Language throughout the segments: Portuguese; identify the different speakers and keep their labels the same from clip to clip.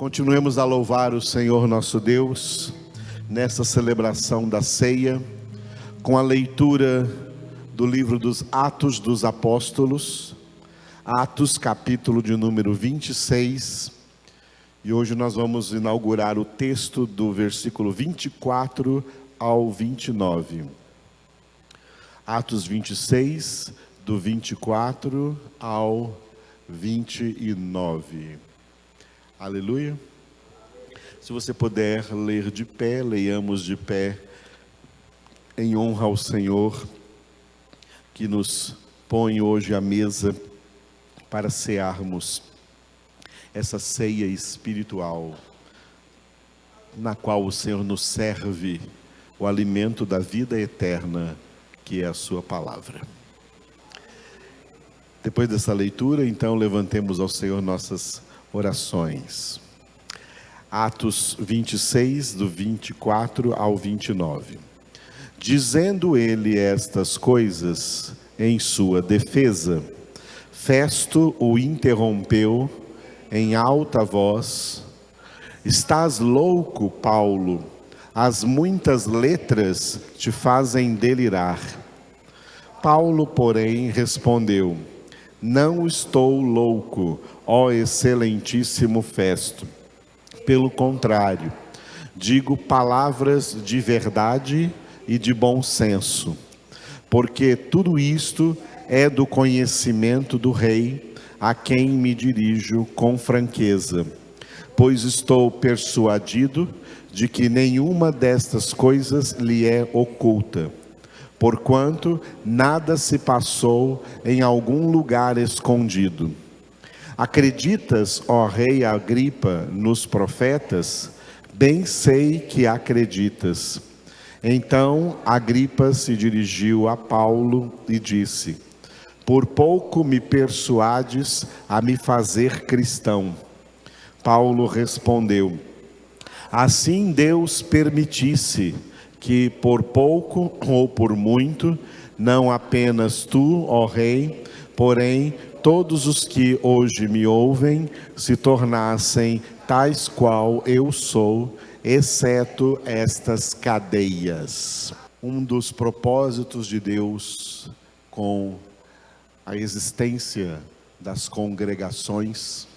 Speaker 1: Continuemos a louvar o Senhor nosso Deus nessa celebração da ceia, com a leitura do livro dos Atos dos Apóstolos, Atos capítulo de número 26, e hoje nós vamos inaugurar o texto do versículo 24 ao 29. Atos 26, do 24 ao 29. Aleluia. Se você puder ler de pé, leiamos de pé, em honra ao Senhor, que nos põe hoje à mesa para cearmos essa ceia espiritual, na qual o Senhor nos serve o alimento da vida eterna, que é a sua palavra. Depois dessa leitura, então, levantemos ao Senhor nossas orações. Atos 26, do 24 ao 29. Dizendo ele estas coisas em sua defesa, Festo o interrompeu em alta voz: Estás louco, Paulo? As muitas letras te fazem delirar. Paulo, porém, respondeu: Não estou louco, ó excelentíssimo Festo. Pelo contrário, digo palavras de verdade e de bom senso, porque tudo isto é do conhecimento do rei, a quem me dirijo com franqueza, pois estou persuadido de que nenhuma destas coisas lhe é oculta, porquanto nada se passou em algum lugar escondido. Acreditas, ó rei Agripa, nos profetas? Bem sei que acreditas. Então Agripa se dirigiu a Paulo e disse: Por pouco me persuades a me fazer cristão. Paulo respondeu: Assim Deus permitisse que por pouco ou por muito, não apenas tu, ó rei, porém todos os que hoje me ouvem se tornassem tais qual eu sou, exceto estas cadeias. Um dos propósitos de Deus com a existência das congregações,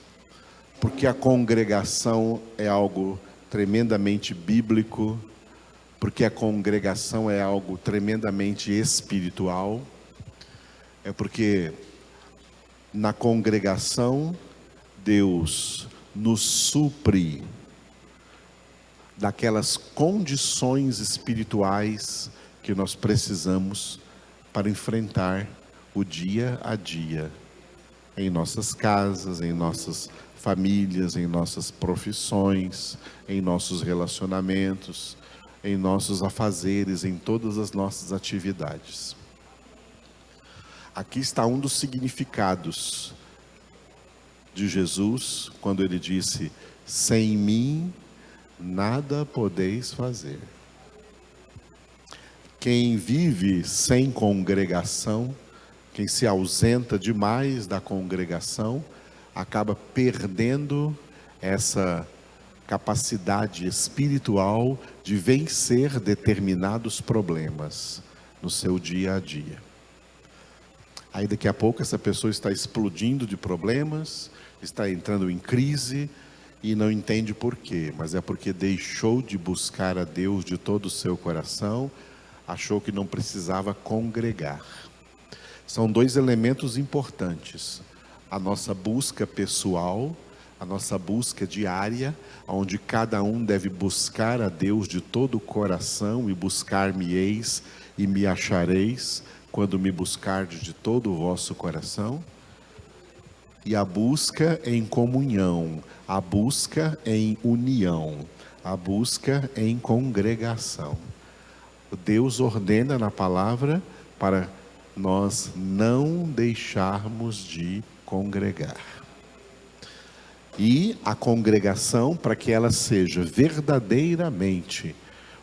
Speaker 1: porque a congregação é algo tremendamente bíblico, porque a congregação é algo tremendamente espiritual, é porque na congregação Deus nos supre daquelas condições espirituais que nós precisamos para enfrentar o dia a dia, em nossas casas, em nossas famílias, em nossas profissões, em nossos relacionamentos, em nossos afazeres, em todas as nossas atividades. Aqui está um dos significados de Jesus, quando ele disse: sem mim nada podeis fazer. Quem vive sem congregação, quem se ausenta demais da congregação, acaba perdendo essa capacidade espiritual de vencer determinados problemas no seu dia a dia. Aí daqui a pouco essa pessoa está explodindo de problemas, está entrando em crise e não entende por quê, mas é porque deixou de buscar a Deus de todo o seu coração, achou que não precisava congregar. São dois elementos importantes: a nossa busca pessoal, a nossa busca diária, onde cada um deve buscar a Deus de todo o coração, e buscar-me-eis e me achareis, quando me buscardes de todo o vosso coração. E a busca em comunhão, a busca em união, a busca em congregação. Deus ordena na palavra para nós não deixarmos de congregar. E a congregação, para que ela seja verdadeiramente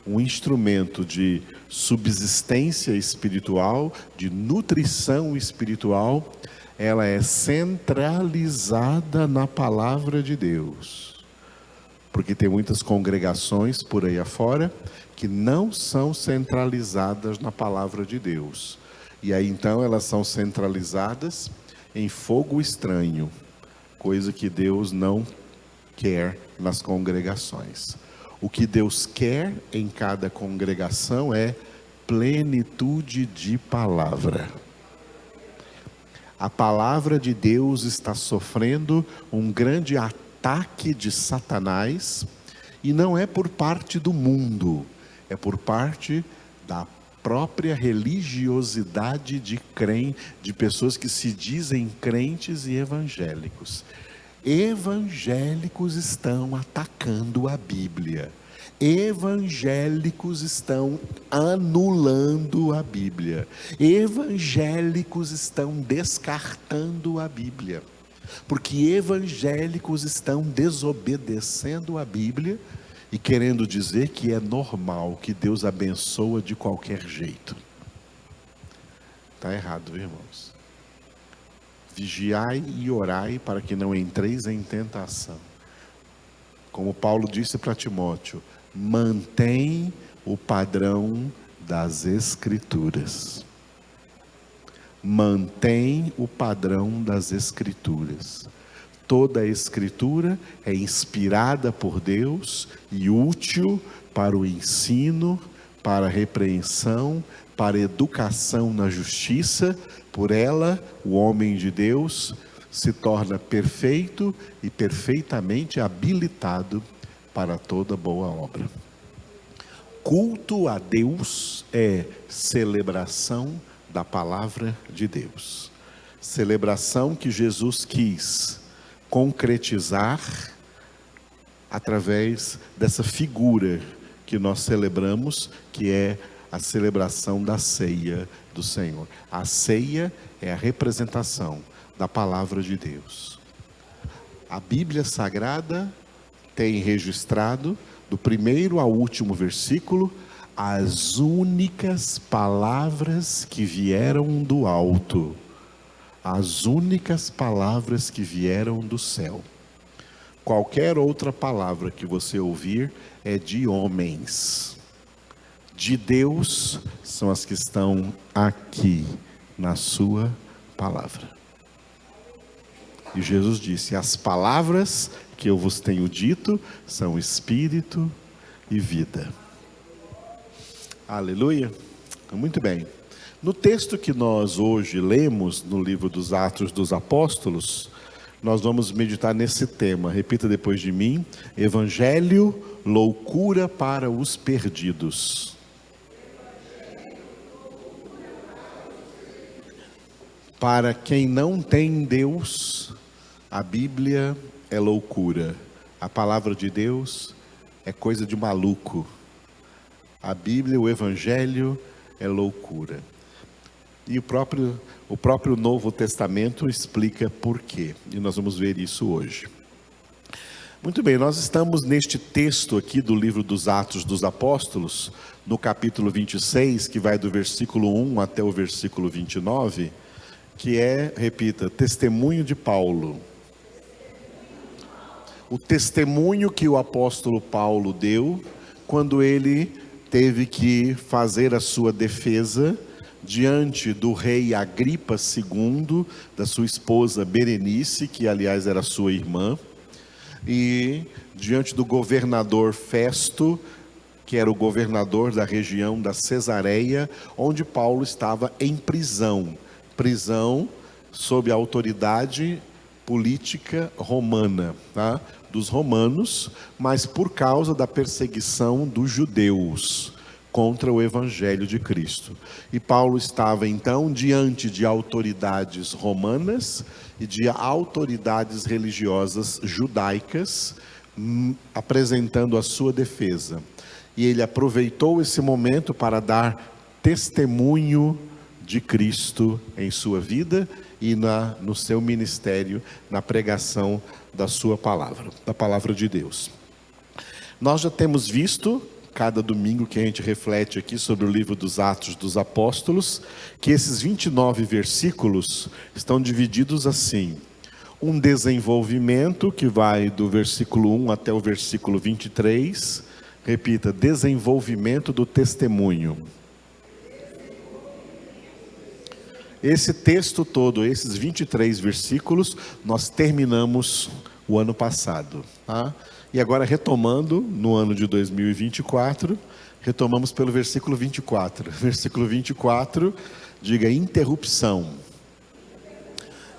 Speaker 1: um instrumento de subsistência espiritual, de nutrição espiritual, ela é centralizada na palavra de Deus. porque tem muitas congregações por aí afora que não são centralizadas na palavra de Deus. E aí então elas são centralizadas em fogo estranho, coisa que Deus não quer nas congregações. O que Deus quer em cada congregação é plenitude de palavra. A palavra de Deus está sofrendo um grande ataque de Satanás, e não é por parte do mundo, é por parte da própria religiosidade de pessoas que se dizem crentes e evangélicos. Evangélicos estão atacando a Bíblia. Evangélicos estão anulando a Bíblia. Evangélicos estão descartando a Bíblia. Porque evangélicos estão desobedecendo a Bíblia e querendo dizer que é normal, que Deus abençoa de qualquer jeito. Está errado, viu, irmãos? Vigiai e orai para que não entreis em tentação. Como Paulo disse para Timóteo, mantém o padrão das Escrituras. Mantém o padrão das Escrituras. Toda a Escritura é inspirada por Deus e útil para o ensino, para a repreensão, para a educação na justiça. Por ela, o homem de Deus se torna perfeito e perfeitamente habilitado para toda boa obra. Culto a Deus é celebração da palavra de Deus. Celebração que Jesus quis concretizar através dessa figura que nós celebramos, que é a celebração da ceia do Senhor. A ceia é a representação da palavra de Deus. A Bíblia Sagrada tem registrado, do primeiro ao último versículo, as únicas palavras que vieram do alto, as únicas palavras que vieram do céu. Qualquer outra palavra que você ouvir é de homens. De Deus são as que estão aqui na sua palavra. E Jesus disse: as palavras que eu vos tenho dito são espírito e vida. Aleluia. Muito bem. No texto que nós hoje lemos no livro dos Atos dos Apóstolos, nós vamos meditar nesse tema. Repita depois de mim: Evangelho, loucura para os perdidos. Para quem não tem Deus, a Bíblia é loucura. A palavra de Deus é coisa de maluco. A Bíblia, o Evangelho é loucura. E o próprio Novo Testamento explica por quê. E nós vamos ver isso hoje. Muito bem, nós estamos neste texto aqui do livro dos Atos dos Apóstolos, no capítulo 26, que vai do versículo 1 até o versículo 29, que é, repita, testemunho de Paulo. O testemunho que o apóstolo Paulo deu quando ele teve que fazer a sua defesa diante do rei Agripa II, da sua esposa Berenice, que aliás era sua irmã, e diante do governador Festo, que era o governador da região da Cesareia, onde Paulo estava em prisão sob a autoridade política romana, tá? Dos romanos, mas por causa da perseguição dos judeus contra o Evangelho de Cristo. E Paulo estava então diante de autoridades romanas e de autoridades religiosas judaicas, apresentando a sua defesa. E ele aproveitou esse momento para dar testemunho de Cristo em sua vida e no seu ministério, na pregação da sua palavra, da palavra de Deus. Nós já temos visto, cada domingo que a gente reflete aqui sobre o livro dos Atos dos Apóstolos, que esses 29 versículos estão divididos assim: Um desenvolvimento que vai do versículo 1 até o versículo 23. Repita: desenvolvimento do testemunho. Esse texto todo, esses 23 versículos, nós terminamos o ano passado, tá? E agora, retomando no ano de 2024, retomamos pelo versículo 24. Versículo 24, diga: interrupção.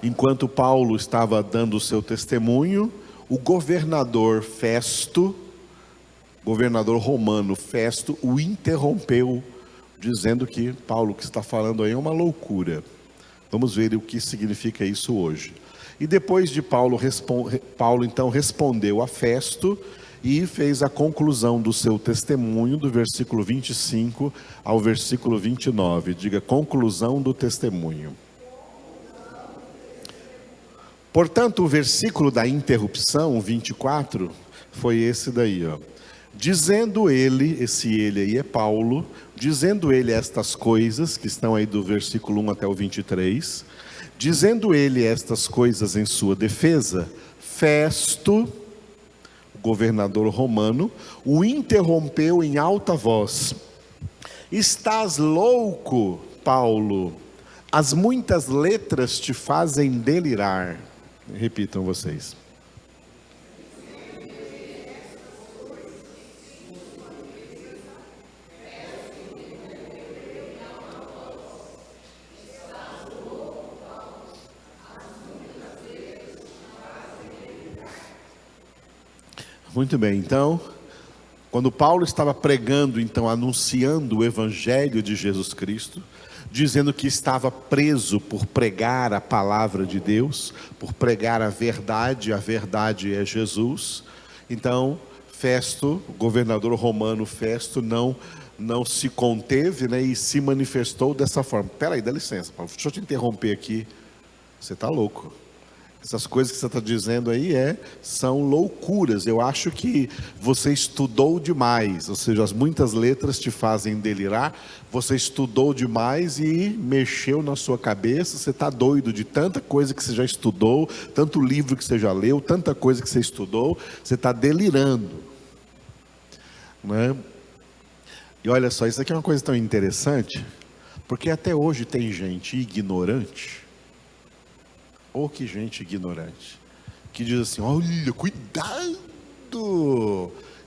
Speaker 1: Enquanto Paulo estava dando o seu testemunho, o governador Festo, governador romano Festo, o interrompeu, dizendo que Paulo, o que está falando aí é uma loucura. Vamos ver o que significa isso hoje. E depois de Paulo então respondeu a Festo e fez a conclusão do seu testemunho, do versículo 25 ao versículo 29. Diga: conclusão do testemunho. Portanto, o versículo da interrupção, 24, foi esse daí, ó. Dizendo ele, esse ele aí é Paulo, dizendo ele estas coisas, que estão aí do versículo 1 até o 23, dizendo ele estas coisas em sua defesa, Festo, o governador romano, o interrompeu em alta voz: estás louco, Paulo? As muitas letras te fazem delirar. Repitam vocês. Muito bem, então, quando Paulo estava pregando, então, anunciando o Evangelho de Jesus Cristo, dizendo que estava preso por pregar a palavra de Deus, por pregar a verdade é Jesus. Então, Festo, o governador romano Festo, não se conteve, né, e se manifestou dessa forma. Peraí, dá licença, Paulo, deixa eu te interromper aqui. Você está louco. Essas coisas que você está dizendo aí são loucuras. Eu acho que você estudou demais, ou seja, as muitas letras te fazem delirar. Você estudou demais e mexeu na sua cabeça. Você está doido de tanta coisa que você já estudou, tanto livro que você já leu, tanta coisa que você estudou. Você está delirando, né? E olha só, isso aqui é uma coisa tão interessante, porque até hoje tem gente ignorante. Oh, que gente ignorante, que diz assim: olha, cuidado.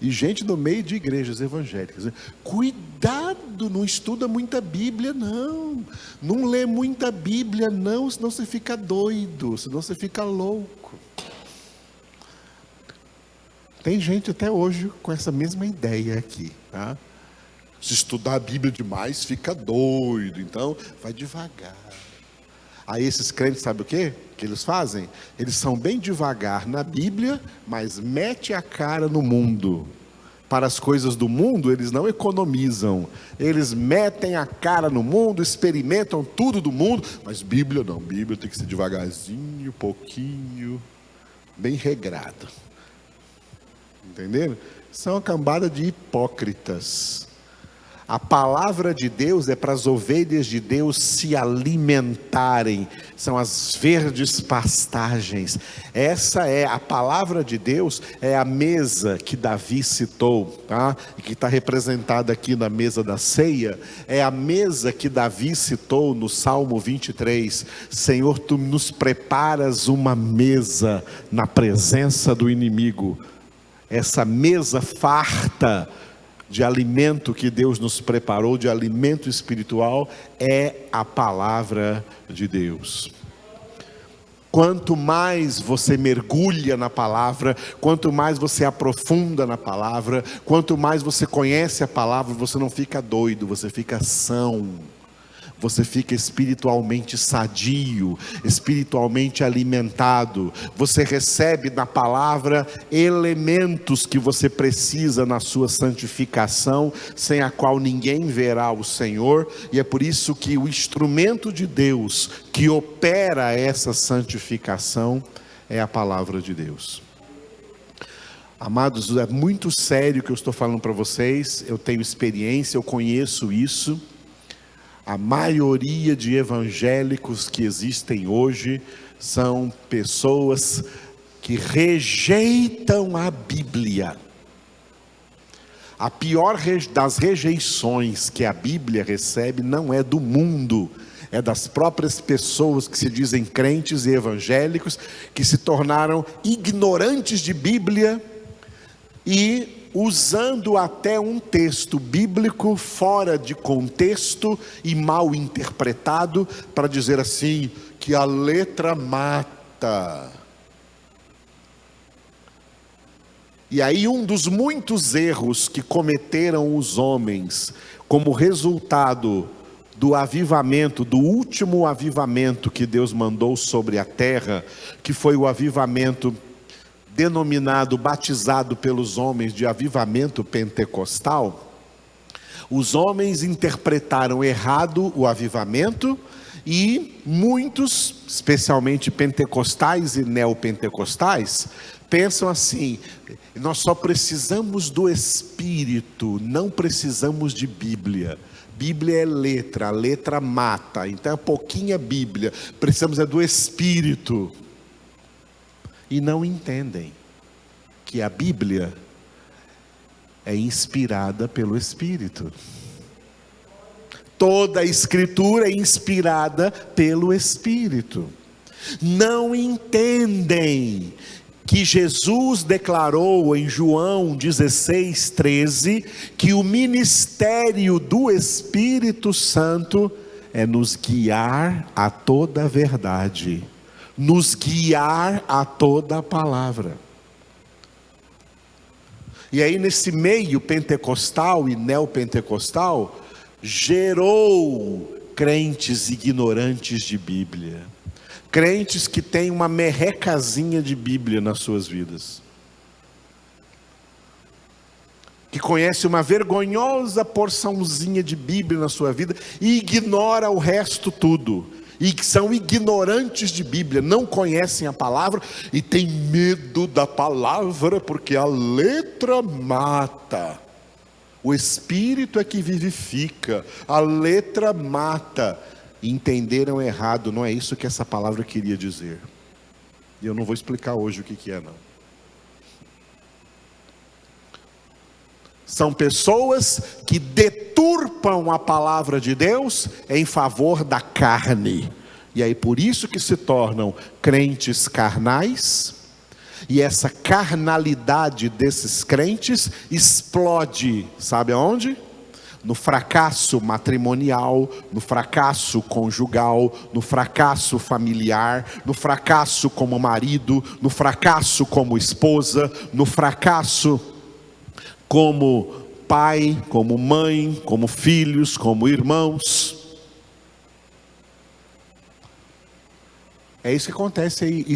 Speaker 1: E gente no meio de igrejas evangélicas, né? Cuidado, não estuda muita Bíblia não lê muita Bíblia não, senão você fica doido, senão você fica louco. Tem gente até hoje com essa mesma ideia aqui, tá? Se estudar a Bíblia demais, fica doido, então vai devagar. Aí esses crentes, sabe o que eles fazem? Eles são bem devagar na Bíblia, mas mete a cara no mundo. Para as coisas do mundo, eles não economizam. Eles metem a cara no mundo, experimentam tudo do mundo, mas Bíblia não. Bíblia tem que ser devagarzinho, pouquinho, bem regrado. Entenderam? São uma cambada de hipócritas. A palavra de Deus é para as ovelhas de Deus se alimentarem, são as verdes pastagens. Essa é a palavra de Deus, é a mesa que Davi citou, tá? E que está representada aqui na mesa da ceia. É a mesa que Davi citou no Salmo 23. Senhor, tu nos preparas uma mesa na presença do inimigo. Essa mesa farta de alimento que Deus nos preparou, de alimento espiritual, é a palavra de Deus. Quanto mais você mergulha na palavra, quanto mais você aprofunda na palavra, quanto mais você conhece a palavra, você não fica doido, você fica são. Você fica espiritualmente sadio, espiritualmente alimentado. Você recebe na palavra elementos que você precisa na sua santificação, sem a qual ninguém verá o Senhor. E é por isso que o instrumento de Deus que opera essa santificação é a palavra de Deus. Amados, é muito sério o que eu estou falando para vocês. Eu tenho experiência, eu conheço isso. A maioria de evangélicos que existem hoje são pessoas que rejeitam a Bíblia. A pior das rejeições que a Bíblia recebe não é do mundo, é das próprias pessoas que se dizem crentes e evangélicos, que se tornaram ignorantes de Bíblia e usando até um texto bíblico fora de contexto e mal interpretado para dizer assim, que a letra mata. E aí um dos muitos erros que cometeram os homens como resultado do avivamento, do último avivamento que Deus mandou sobre a terra, que foi o avivamento denominado, batizado pelos homens de avivamento pentecostal. Os homens interpretaram errado o avivamento e muitos, especialmente pentecostais e neopentecostais, pensam assim: nós só precisamos do Espírito, não precisamos de Bíblia. Bíblia é letra, a letra mata, então é pouquinha Bíblia, precisamos é do Espírito. E não entendem que a Bíblia é inspirada pelo Espírito. Toda a Escritura é inspirada pelo Espírito. Não entendem que Jesus declarou em João 16:13, que o ministério do Espírito Santo é nos guiar a toda a verdade, nos guiar a toda a palavra. E aí nesse meio pentecostal e neopentecostal, gerou crentes ignorantes de Bíblia. Crentes que têm uma merrecazinha de Bíblia nas suas vidas. Que conhece uma vergonhosa porçãozinha de Bíblia na sua vida e ignora o resto tudo. E que são ignorantes de Bíblia, não conhecem a palavra e têm medo da palavra porque a letra mata. O Espírito é que vivifica, a letra mata. Entenderam errado, não é isso que essa palavra queria dizer. E eu não vou explicar hoje o que é não. São pessoas que deturpam a palavra de Deus em favor da carne. E aí por isso que se tornam crentes carnais. E essa carnalidade desses crentes explode, sabe aonde? No fracasso matrimonial, no fracasso conjugal, no fracasso familiar, no fracasso como marido, no fracasso como esposa, no fracasso como pai, como mãe, como filhos, como irmãos. É isso que acontece aí.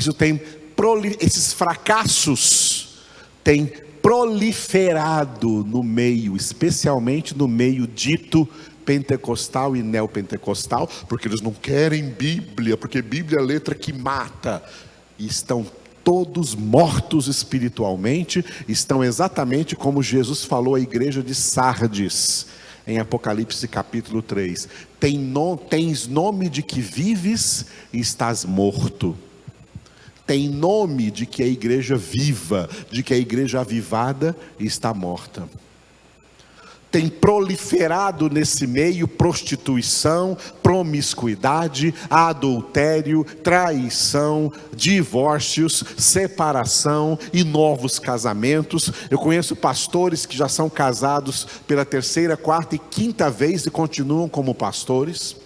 Speaker 1: Esses fracassos têm proliferado no meio, especialmente no meio dito pentecostal e neopentecostal, porque eles não querem Bíblia, porque Bíblia é a letra que mata. E estão todos mortos espiritualmente, estão exatamente como Jesus falou à igreja de Sardes, em Apocalipse capítulo 3. Tens nome de que vives e estás morto. Tem nome de que a igreja viva, de que a igreja avivada está morta. Tem proliferado nesse meio prostituição, promiscuidade, adultério, traição, divórcios, separação e novos casamentos. Eu conheço pastores que já são casados pela terceira, quarta e quinta vez e continuam como pastores.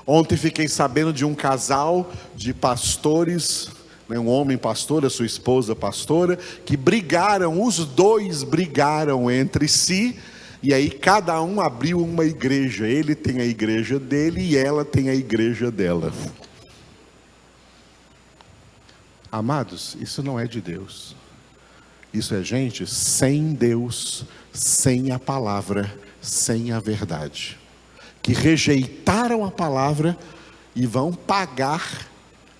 Speaker 1: Ontem fiquei sabendo de um casal de pastores, um homem pastor, a sua esposa pastora, que brigaram, os dois brigaram entre si, e aí cada um abriu uma igreja. Ele tem a igreja dele e ela tem a igreja dela. Amados, isso não é de Deus. Isso é gente sem Deus, sem a palavra, sem a verdade, que rejeitaram a palavra e vão pagar.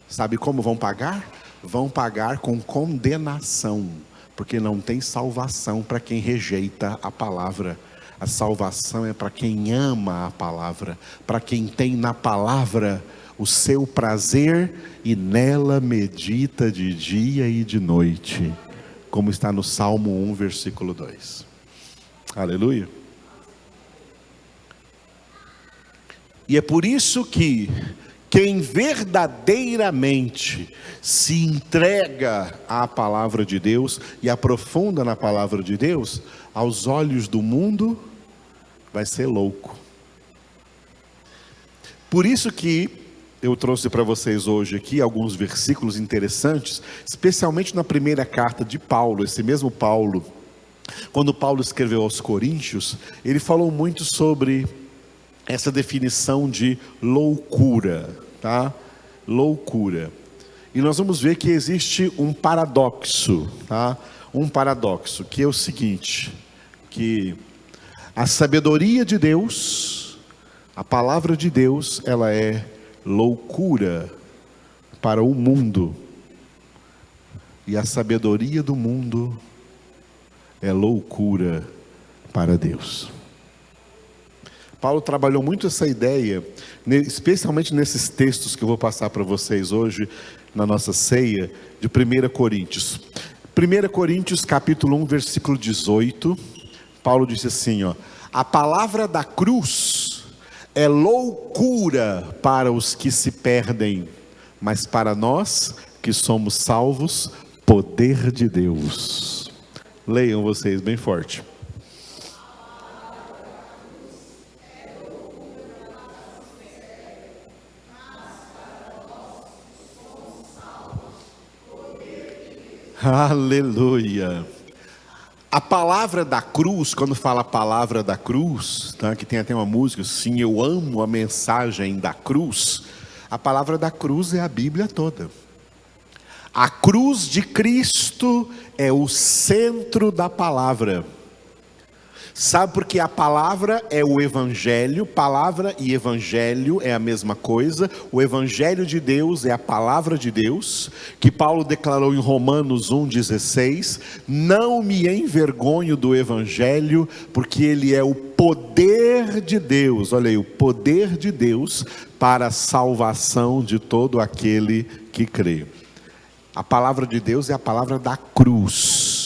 Speaker 1: Sabe como vão pagar? Vão pagar com condenação, porque não tem salvação para quem rejeita a palavra. A salvação é para quem ama a palavra, para quem tem na palavra o seu prazer e nela medita de dia e de noite, como está no Salmo 1, versículo 2. Aleluia. E é por isso que quem verdadeiramente se entrega à palavra de Deus e aprofunda na palavra de Deus, aos olhos do mundo, vai ser louco. Por isso que eu trouxe para vocês hoje aqui alguns versículos interessantes, especialmente na primeira carta de Paulo. Esse mesmo Paulo, quando Paulo escreveu aos Coríntios, ele falou muito sobre essa definição de loucura, tá? Loucura. E nós vamos ver que existe um paradoxo, tá? Um paradoxo, que é o seguinte, que a sabedoria de Deus, a palavra de Deus, ela é loucura para o mundo, e a sabedoria do mundo é loucura para Deus. Paulo trabalhou muito essa ideia, especialmente nesses textos que eu vou passar para vocês hoje, na nossa ceia, de 1 Coríntios. 1 Coríntios capítulo 1, versículo 18, Paulo disse assim, ó: a palavra da cruz é loucura para os que se perdem, mas para nós que somos salvos, poder de Deus. Leiam vocês bem forte. Aleluia. A palavra da cruz, quando fala a palavra da cruz, tá? Que tem até uma música assim, eu amo a mensagem da cruz. A palavra da cruz é a Bíblia toda. A cruz de Cristo é o centro da palavra. Sabe por que a palavra é o Evangelho? Palavra e Evangelho é a mesma coisa. O Evangelho de Deus é a palavra de Deus, que Paulo declarou em Romanos 1,16: não me envergonho do Evangelho, porque ele é o poder de Deus. Olha aí, o poder de Deus para a salvação de todo aquele que crê. A palavra de Deus é a palavra da cruz.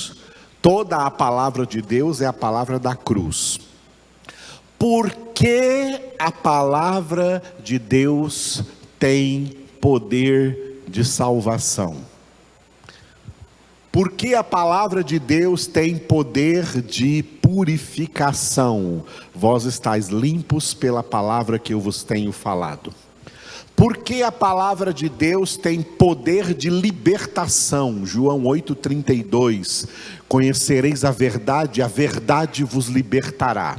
Speaker 1: Toda a palavra de Deus é a palavra da cruz. Por que a palavra de Deus tem poder de salvação? Por que a palavra de Deus tem poder de purificação? Vós estáis limpos pela palavra que eu vos tenho falado. Porque a palavra de Deus tem poder de libertação. João 8,32. Conhecereis a verdade vos libertará.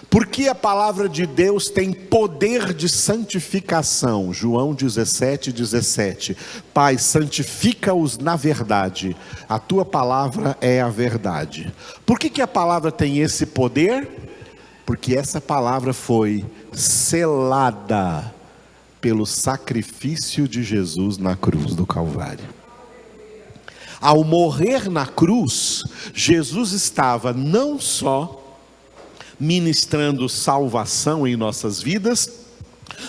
Speaker 1: Porque a palavra de Deus tem poder de santificação. João 17,17. Pai, santifica-os na verdade. A tua palavra é a verdade. Por que a palavra tem esse poder? Porque essa palavra foi selada pelo sacrifício de Jesus na cruz do Calvário. Ao morrer na cruz, Jesus estava não só ministrando salvação em nossas vidas,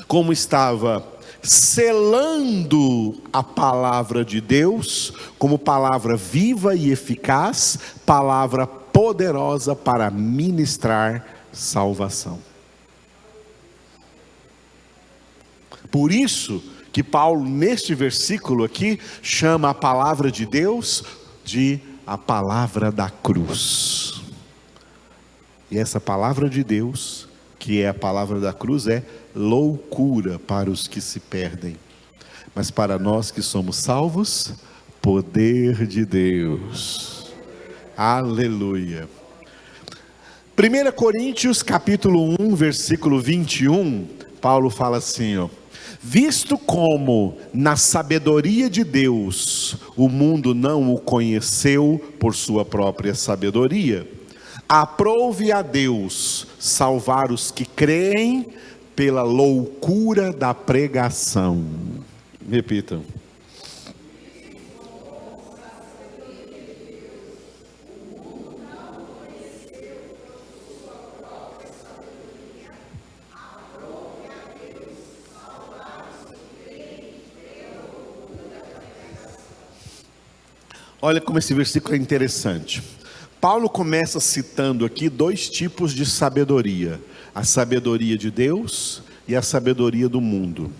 Speaker 1: como estava selando a palavra de Deus, como palavra viva e eficaz, palavra poderosa para ministrar salvação. Por isso que Paulo, neste versículo aqui, chama a palavra de Deus de a palavra da cruz. E essa palavra de Deus, que é a palavra da cruz, é loucura para os que se perdem. Mas para nós que somos salvos, poder de Deus. Aleluia. 1 Coríntios capítulo 1, versículo 21, Paulo fala assim, ó: visto como na sabedoria de Deus o mundo não o conheceu por sua própria sabedoria, aprouve a Deus salvar os que creem pela loucura da pregação. Repitam. Olha como esse versículo é interessante. Paulo começa citando aqui dois tipos de sabedoria: a sabedoria de Deus e a sabedoria do mundo.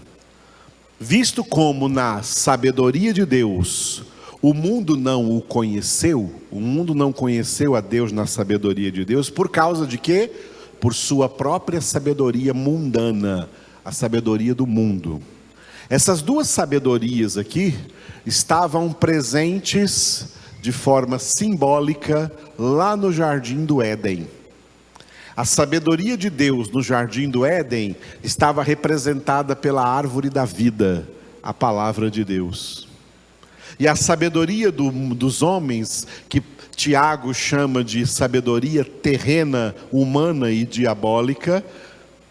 Speaker 1: Visto como na sabedoria de Deus o mundo não o conheceu, o mundo não conheceu a Deus na sabedoria de Deus, por causa de quê? Por sua própria sabedoria mundana, a sabedoria do mundo. Essas duas sabedorias aqui estavam presentes de forma simbólica lá no jardim do Éden. A sabedoria de Deus no jardim do Éden estava representada pela árvore da vida, a palavra de Deus. E a sabedoria dos homens, que Tiago chama de sabedoria terrena, humana e diabólica,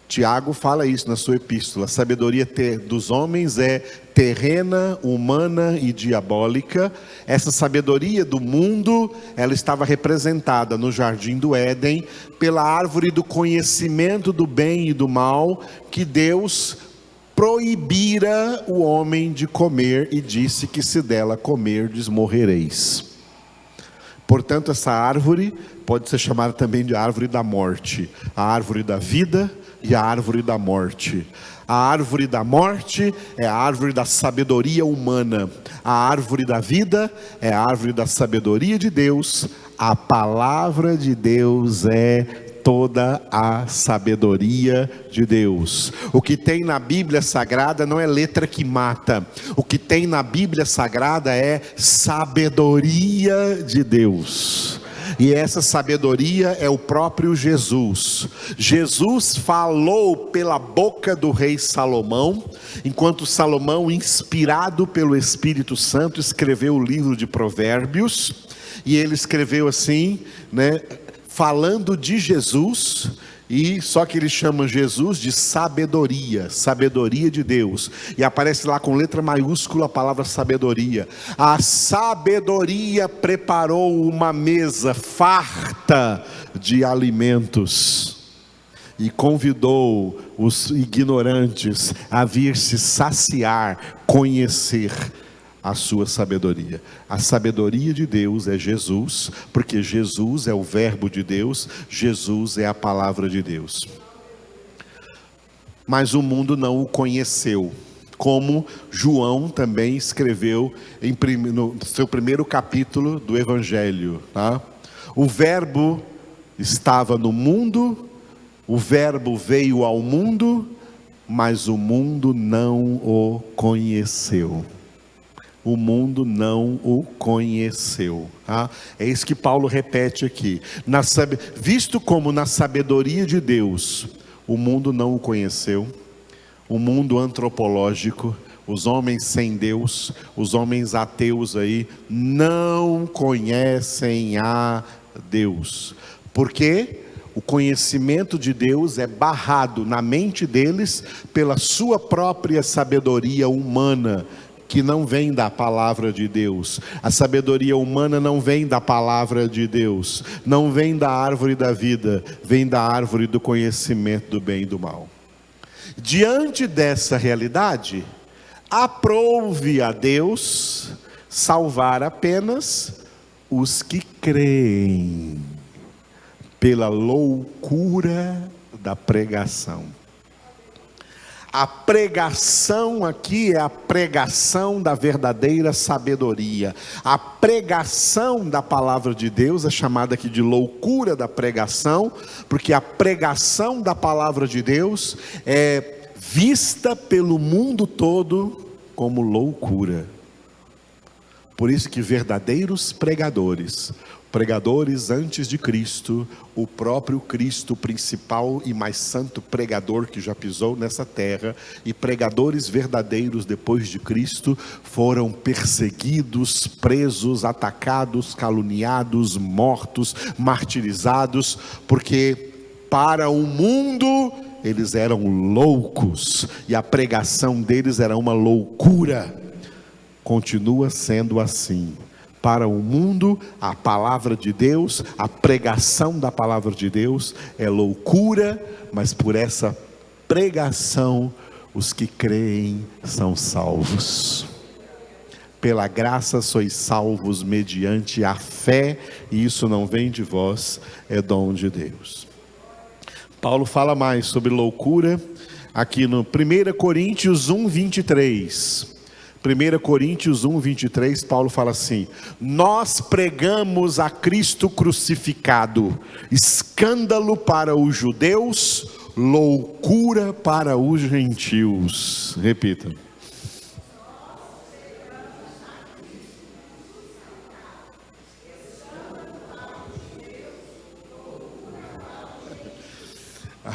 Speaker 1: Tiago fala isso na sua epístola: a sabedoria dos homens é terrena, humana e diabólica. Essa sabedoria do mundo, ela estava representada no jardim do Éden pela árvore do conhecimento do bem e do mal, que Deus proibira o homem de comer e disse que se dela comerdes morrereis. Portanto, essa árvore pode ser chamada também de árvore da morte, a árvore da vida e a árvore da morte. A árvore da morte é a árvore da sabedoria humana, a árvore da vida é a árvore da sabedoria de Deus. A palavra de Deus é toda a sabedoria de Deus. O que tem na Bíblia Sagrada não é letra que mata. O que tem na Bíblia Sagrada é sabedoria de Deus. E essa sabedoria é o próprio Jesus. Jesus falou pela boca do rei Salomão, enquanto Salomão, inspirado pelo Espírito Santo, escreveu o livro de Provérbios. E ele escreveu assim, falando de Jesus, e só que ele chama Jesus de sabedoria, sabedoria de Deus, e aparece lá com letra maiúscula a palavra sabedoria. A sabedoria preparou uma mesa farta de alimentos e convidou os ignorantes a vir se saciar, conhecer a sua sabedoria. A sabedoria de Deus é Jesus, porque Jesus é o verbo de Deus, Jesus é a palavra de Deus. Mas o mundo não o conheceu, como João também escreveu no seu primeiro capítulo do Evangelho, tá? O verbo estava no mundo, o verbo veio ao mundo, mas o mundo não o conheceu. O mundo não o conheceu, tá? É isso que Paulo repete aqui. Visto como na sabedoria de Deus o mundo não o conheceu, o mundo antropológico, os homens sem Deus, os homens ateus aí, não conhecem a Deus. Porque o conhecimento de Deus é barrado na mente deles pela sua própria sabedoria humana, que não vem da palavra de Deus. A sabedoria humana não vem da palavra de Deus, não vem da árvore da vida, vem da árvore do conhecimento do bem e do mal. Diante dessa realidade, aprouve a Deus salvar apenas os que creem, pela loucura da pregação. A pregação aqui é a pregação da verdadeira sabedoria. A pregação da palavra de Deus é chamada aqui de loucura da pregação, porque a pregação da palavra de Deus é vista pelo mundo todo como loucura. Por isso que verdadeiros pregadores antes de Cristo, o próprio Cristo, principal e mais santo pregador que já pisou nessa terra, e pregadores verdadeiros depois de Cristo, foram perseguidos, presos, atacados, caluniados, mortos, martirizados, porque para o mundo eles eram loucos, e a pregação deles era uma loucura. Continua sendo assim. Para o mundo, a palavra de Deus, a pregação da palavra de Deus é loucura, mas por essa pregação, os que creem são salvos. Pela graça sois salvos mediante a fé, e isso não vem de vós, é dom de Deus. Paulo fala mais sobre loucura aqui no 1 Coríntios 1, 23. 1 Coríntios 1, 23, Paulo fala assim: nós pregamos a Cristo crucificado, escândalo para os judeus, loucura para os gentios. Repita.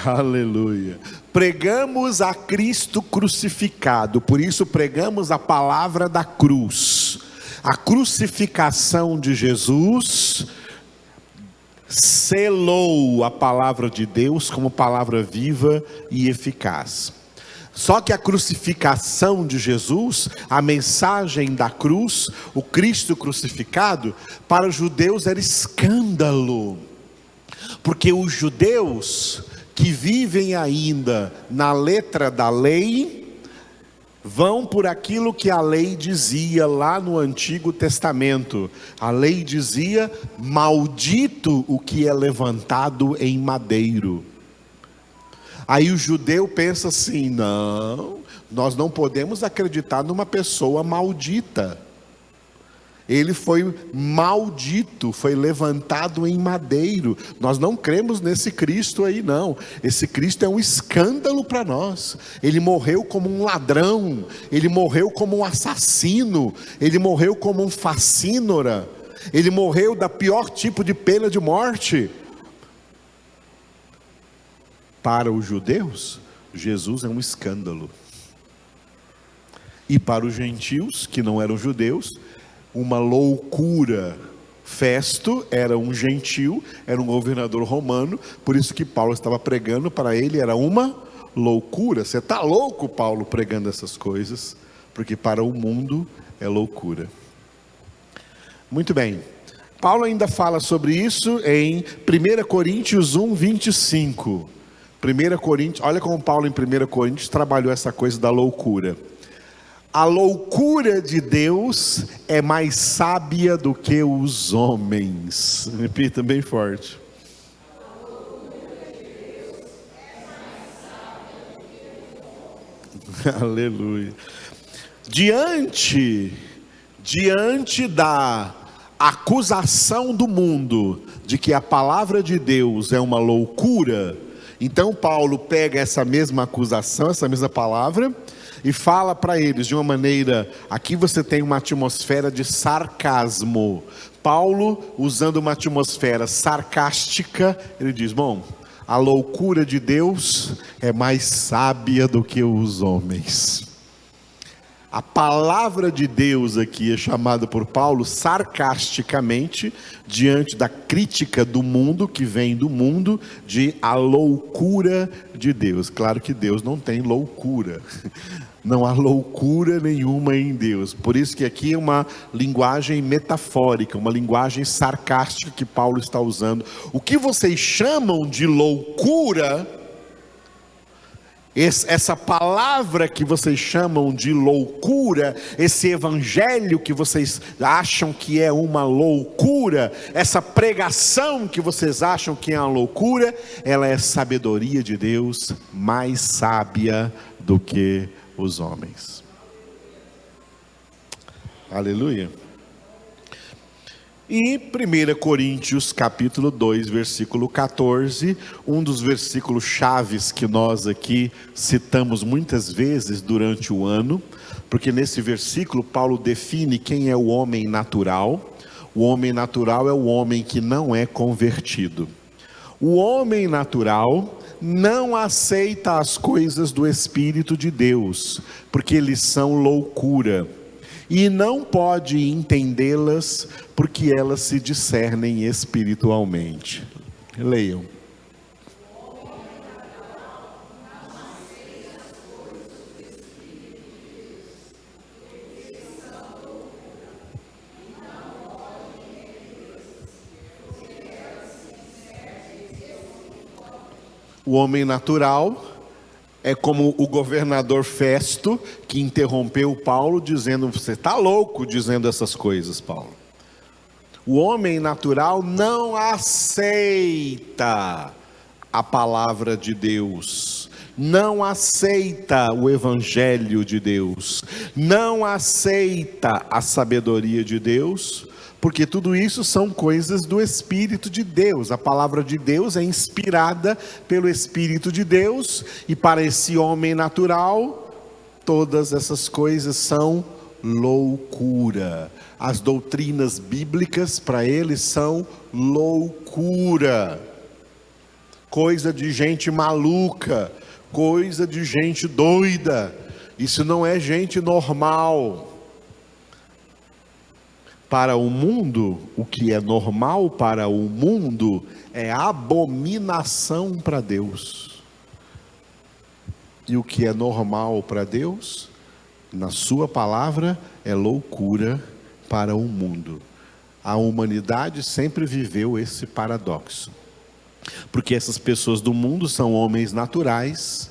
Speaker 1: Aleluia. Pregamos a Cristo crucificado, por isso pregamos a palavra da cruz. A crucificação de Jesus selou a palavra de Deus como palavra viva e eficaz. Só que a crucificação de Jesus, a mensagem da cruz, o Cristo crucificado, para os judeus era escândalo, porque os judeus que vivem ainda na letra da lei, vão por aquilo que a lei dizia lá no Antigo Testamento. A lei dizia: maldito o que é levantado em madeiro. Aí o judeu pensa assim: não, nós não podemos acreditar numa pessoa maldita. Ele foi maldito, foi levantado em madeiro. Nós não cremos nesse Cristo aí não. Esse Cristo é um escândalo para nós. Ele morreu como um ladrão, ele morreu como um assassino, ele morreu como um facínora, ele morreu da pior tipo de pena de morte. Para os judeus, Jesus é um escândalo. E para os gentios, que não eram judeus, uma loucura. Festo era um gentio, era um governador romano, por isso que Paulo estava pregando, para ele era uma loucura. Você está louco, Paulo, pregando essas coisas? Porque para o mundo é loucura. Muito bem, Paulo ainda fala sobre isso em 1 Coríntios 1, 25. 1 Coríntios, olha como Paulo em 1 Coríntios trabalhou essa coisa da loucura. A loucura de Deus é mais sábia do que os homens. Repita bem forte. Aleluia. Diante da acusação do mundo de que a palavra de Deus é uma loucura, então Paulo pega essa mesma acusação, essa mesma palavra, e fala para eles de uma maneira, aqui você tem uma atmosfera de sarcasmo. Paulo, usando uma atmosfera sarcástica, ele diz: bom, a loucura de Deus é mais sábia do que os homens. A palavra de Deus aqui é chamada por Paulo sarcasticamente, diante da crítica do mundo, que vem do mundo, de a loucura de Deus. Claro que Deus não tem loucura. Não há loucura nenhuma em Deus. Por isso que aqui é uma linguagem metafórica, uma linguagem sarcástica que Paulo está usando. O que vocês chamam de loucura, essa palavra que vocês chamam de loucura, esse evangelho que vocês acham que é uma loucura, essa pregação que vocês acham que é uma loucura, ela é sabedoria de Deus, mais sábia do que os homens. Aleluia. E 1 Coríntios capítulo 2, versículo 14, um dos versículos chaves que nós aqui citamos muitas vezes durante o ano, porque nesse versículo Paulo define quem é o homem natural. O homem natural é o homem que não é convertido. O homem natural não aceita as coisas do Espírito de Deus, porque eles são loucura, e não pode entendê-las, porque elas se discernem espiritualmente. Leiam. O homem natural É como o governador Festo, que interrompeu Paulo, dizendo: você está louco dizendo essas coisas, Paulo. O homem natural não aceita a palavra de Deus, não aceita o evangelho de Deus, não aceita a sabedoria de Deus, porque tudo isso são coisas do Espírito de Deus. A palavra de Deus é inspirada pelo Espírito de Deus, e para esse homem natural, todas essas coisas são loucura. As doutrinas bíblicas para eles são loucura, coisa de gente maluca, coisa de gente doida. Isso não é gente normal. Para o mundo, o que é normal para o mundo é abominação para Deus. E o que é normal para Deus, na sua palavra, é loucura para o mundo. A humanidade sempre viveu esse paradoxo. Porque essas pessoas do mundo são homens naturais,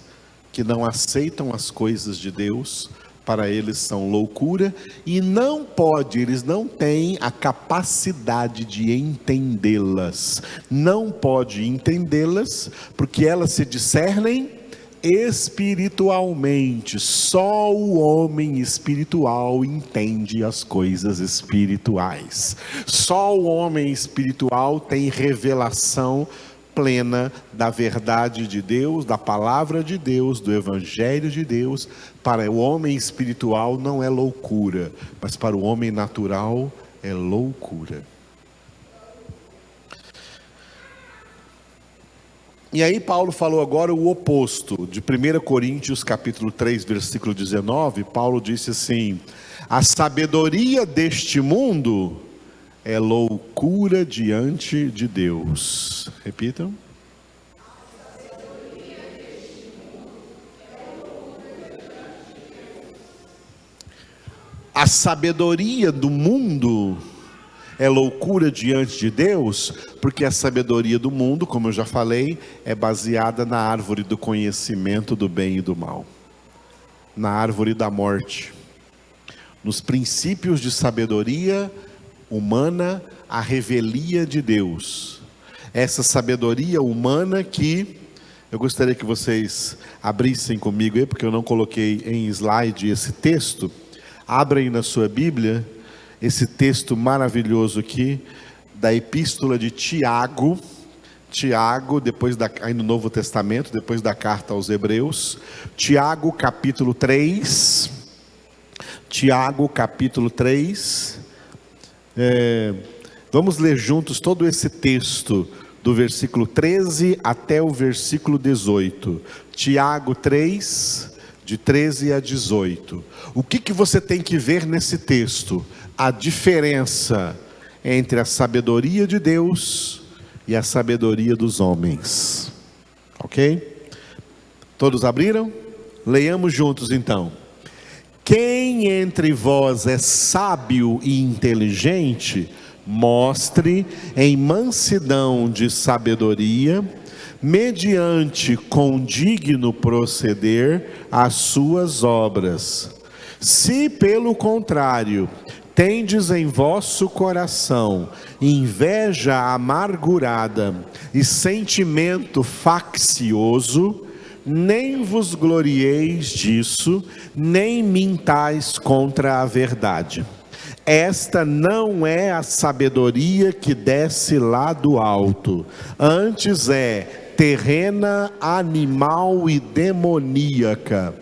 Speaker 1: que não aceitam as coisas de Deus. Para eles são loucura, e eles não têm a capacidade de entendê-las. Não pode entendê-las, porque elas se discernem espiritualmente. Só o homem espiritual entende as coisas espirituais. Só o homem espiritual tem revelação plena da verdade de Deus, da palavra de Deus, do evangelho de Deus. Para o homem espiritual não é loucura, mas para o homem natural é loucura. E aí Paulo falou agora o oposto. De 1 Coríntios capítulo 3, versículo 19, Paulo disse assim: a sabedoria deste mundo é loucura diante de Deus. Repitam. A sabedoria do mundo é loucura diante de Deus, porque a sabedoria do mundo, como eu já falei, é baseada na árvore do conhecimento do bem e do mal, na árvore da morte, nos princípios de sabedoria humana, a revelia de Deus. Essa sabedoria humana que eu gostaria que vocês abrissem comigo aí, porque eu não coloquei em slide esse texto. Abra aí na sua Bíblia esse texto maravilhoso aqui da epístola de Tiago. Tiago, aí no Novo Testamento, depois da carta aos Hebreus. Tiago capítulo 3. Tiago capítulo 3. Vamos ler juntos todo esse texto, do versículo 13 até o versículo 18. Tiago 3, de 13 a 18. O que você tem que ver nesse texto? A diferença entre a sabedoria de Deus e a sabedoria dos homens. Ok? Todos abriram? Leiamos juntos então. Quem entre vós é sábio e inteligente, mostre em mansidão de sabedoria, mediante condigno proceder, as suas obras. Se pelo contrário tendes em vosso coração inveja amargurada e sentimento faccioso, nem vos glorieis disso, nem mintais contra a verdade. Esta não é a sabedoria que desce lá do alto, antes é terrena, animal e demoníaca.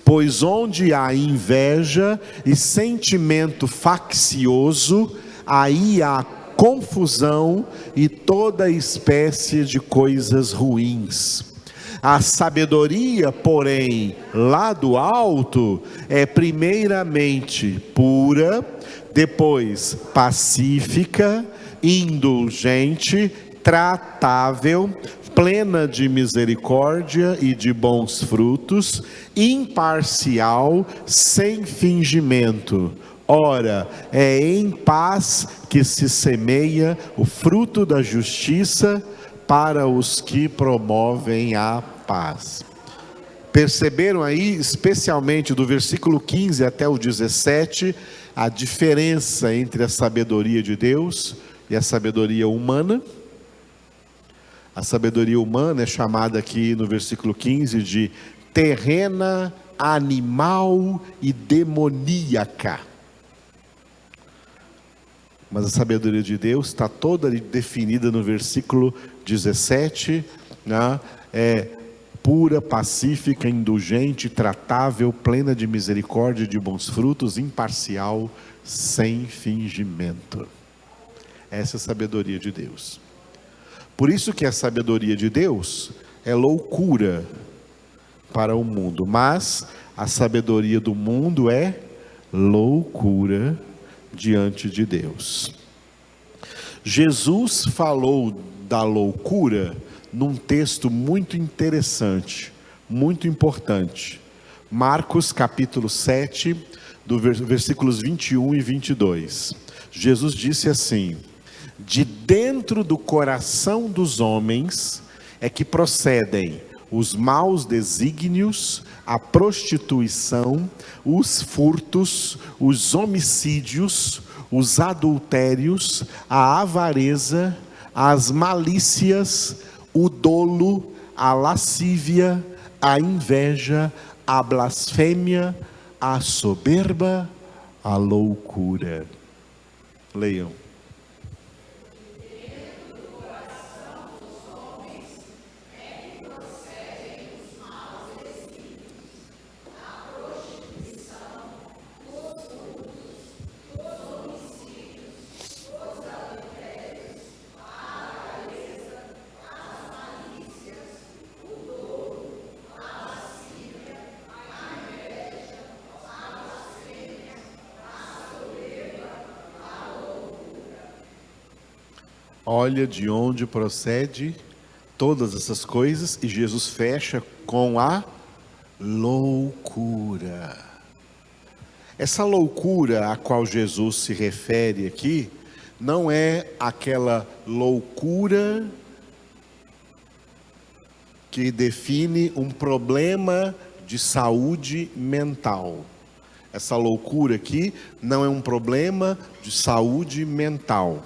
Speaker 1: Pois onde há inveja e sentimento faccioso, aí há confusão e toda espécie de coisas ruins. A sabedoria, porém, lá do alto, é primeiramente pura, depois pacífica, indulgente, tratável, plena de misericórdia e de bons frutos, imparcial, sem fingimento. Ora, é em paz que se semeia o fruto da justiça para os que promovem a paz. Perceberam aí, especialmente do versículo 15 até o 17, a diferença entre a sabedoria de Deus e a sabedoria humana? A sabedoria humana é chamada aqui no versículo 15 de terrena, animal e demoníaca. Mas a sabedoria de Deus está toda definida no versículo 17, né? É pura, pacífica, indulgente, tratável, plena de misericórdia e de bons frutos, imparcial, sem fingimento. Essa é a sabedoria de Deus. Por isso que a sabedoria de Deus é loucura para o mundo, mas a sabedoria do mundo é loucura diante de Deus. Jesus falou da loucura num texto muito interessante, muito importante. Marcos capítulo 7, versículos 21 e 22. Jesus disse assim: de dentro do coração dos homens é que procedem os maus desígnios, a prostituição, os furtos, os homicídios, os adultérios, a avareza, as malícias, o dolo, a lascívia, a inveja, a blasfêmia, a soberba, a loucura. Leiam. Olha de onde procede todas essas coisas, e Jesus fecha com a loucura. Essa loucura a qual Jesus se refere aqui, não é aquela loucura que define um problema de saúde mental. Essa loucura aqui não é um problema de saúde mental.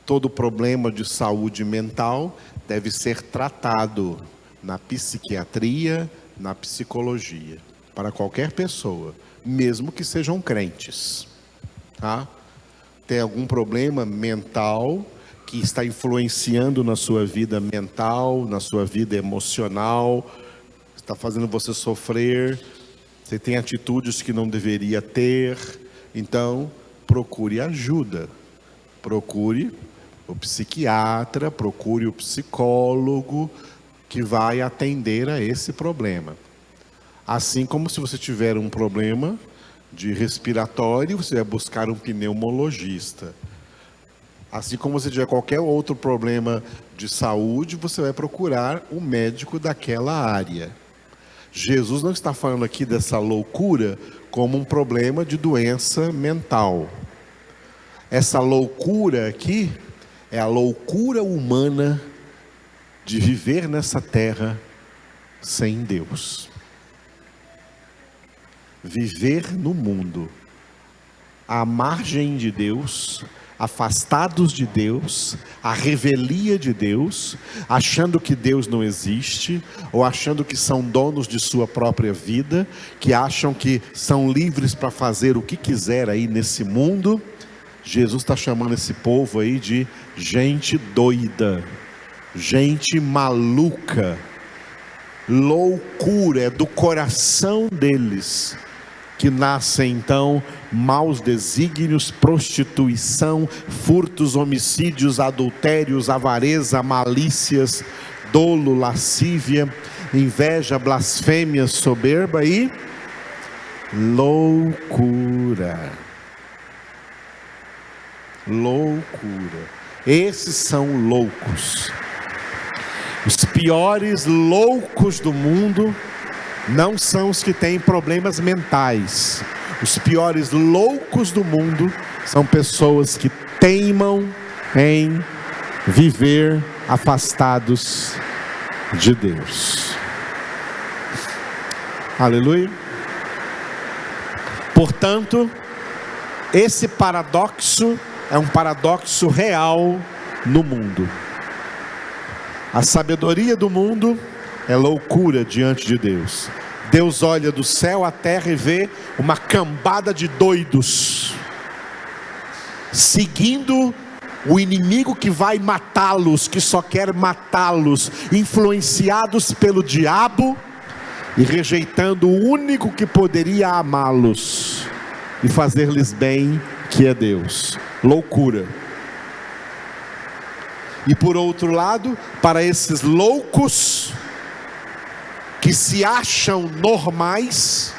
Speaker 1: Todo problema de saúde mental deve ser tratado na psiquiatria, na psicologia, para qualquer pessoa, mesmo que sejam crentes, tá? Tem algum problema mental que está influenciando na sua vida mental, na sua vida emocional, está fazendo você sofrer, você tem atitudes que não deveria ter, então procure ajuda, procure o psiquiatra, procure o psicólogo que vai atender a esse problema. Assim como se você tiver um problema de respiratório, você vai buscar um pneumologista. Assim como você tiver qualquer outro problema de saúde, você vai procurar um médico daquela área. Jesus não está falando aqui dessa loucura como um problema de doença mental. Essa loucura aqui é a loucura humana de viver nessa terra sem Deus. Viver no mundo, à margem de Deus, afastados de Deus, à revelia de Deus, achando que Deus não existe, ou achando que são donos de sua própria vida, que acham que são livres para fazer o que quiser aí nesse mundo. Jesus está chamando esse povo aí de gente doida, gente maluca, loucura, é do coração deles que nascem então maus desígnios, prostituição, furtos, homicídios, adultérios, avareza, malícias, dolo, lascívia, inveja, blasfêmia, soberba e loucura. Loucura. Esses são loucos. Os piores loucos do mundo não são os que têm problemas mentais. Os piores loucos do mundo são pessoas que teimam em viver afastados de Deus. Aleluia. Portanto, esse paradoxo é um paradoxo real no mundo. A sabedoria do mundo é loucura diante de Deus. Deus olha do céu à terra e vê uma cambada de doidos seguindo o inimigo que vai matá-los, que só quer matá-los, influenciados pelo diabo e rejeitando o único que poderia amá-los e fazer-lhes bem, que é Deus. Loucura. E por outro lado, para esses loucos que se acham normais,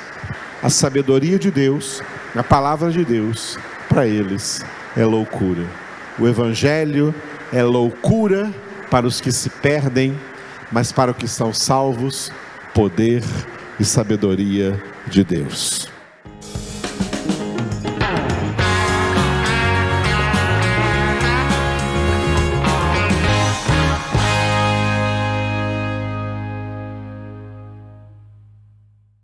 Speaker 1: a sabedoria de Deus, a palavra de Deus, para eles é loucura. O Evangelho é loucura para os que se perdem, mas para os que são salvos, poder e sabedoria de Deus.